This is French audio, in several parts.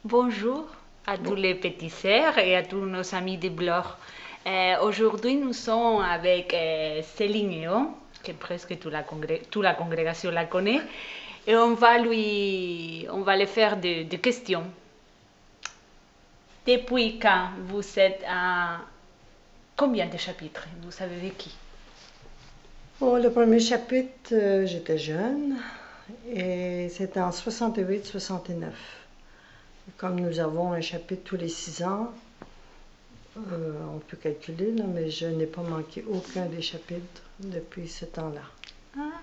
Bonjour à tous les petits sœurs et à tous nos amis de blog. Aujourd'hui, nous sommes avec Céline Léon, que presque toute la congrégation la connaît, et on va lui faire des questions. Depuis quand vous êtes à combien de chapitres vous avez vécu? Bon, le premier chapitre, j'étais jeune et c'était en 68-69. Comme nous avons un chapitre tous les 6 ans, on peut calculer, là, mais je n'ai pas manqué aucun des chapitres depuis ce temps-là. Ah,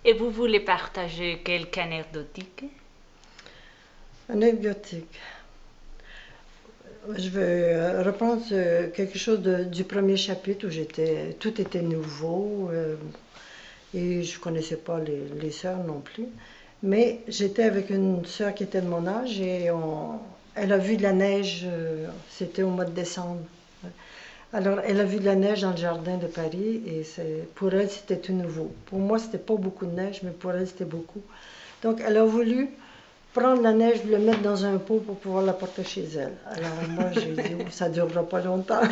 et vous voulez partager quelque anecdotique? Anecdotique. Je vais reprendre quelque chose du premier chapitre où tout était nouveau et je ne connaissais pas les sœurs non plus. Mais j'étais avec une sœur qui était de mon âge et elle a vu de la neige, c'était au mois de décembre. Alors, elle a vu de la neige dans le jardin de Paris et pour elle, c'était tout nouveau. Pour moi, c'était pas beaucoup de neige, mais pour elle, c'était beaucoup. Donc, elle a voulu prendre la neige, le mettre dans un pot pour pouvoir la porter chez elle. Alors, moi, j'ai dit, oh, ça ne durera pas longtemps.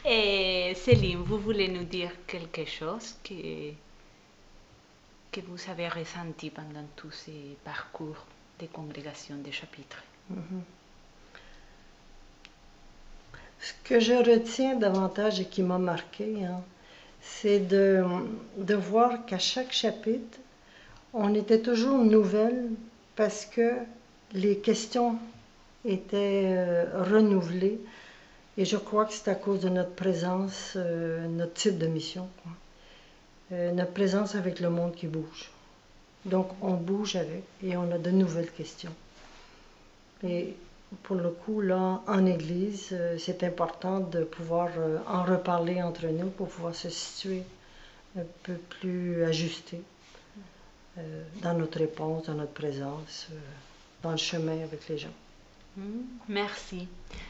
Et Céline, vous voulez nous dire quelque chose que vous avez ressenti pendant tous ces parcours de congrégation des chapitres? Ce que je retiens davantage et qui m'a marqué, c'est de voir qu'à chaque chapitre, on était toujours nouvelle parce que les questions étaient renouvelées. Et je crois que c'est à cause de notre présence, notre type de mission, notre présence avec le monde qui bouge. Donc on bouge avec et on a de nouvelles questions. Et pour le coup, là, en Église, c'est important de pouvoir en reparler entre nous pour pouvoir se situer un peu plus ajusté dans notre réponse, dans notre présence, dans le chemin avec les gens. Merci.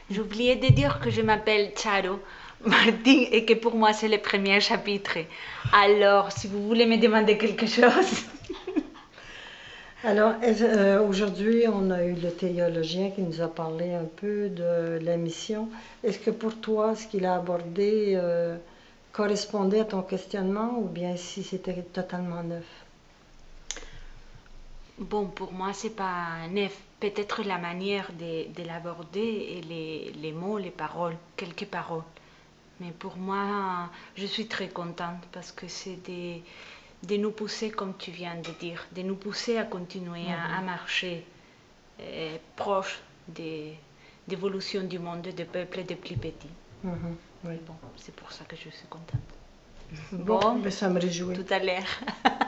J'ai oublié de dire que je m'appelle Charo Martin et que pour moi c'est le premier chapitre. Alors, si vous voulez me demander quelque chose. Alors, aujourd'hui, on a eu le théologien qui nous a parlé un peu de la mission. Est-ce que pour toi, ce qu'il a abordé correspondait à ton questionnement ou bien si c'était totalement neuf? Bon, pour moi, c'est pas neuf. Peut-être la manière de l'aborder et les mots, les paroles, quelques paroles. Mais pour moi, je suis très contente parce que c'est de nous pousser, comme tu viens de dire, de nous pousser à continuer à marcher proche des d'évolution du monde, des peuples des plus petits. Oui. Bon, c'est pour ça que je suis contente. Bon, mais ça me réjouit. Tout à l'heure.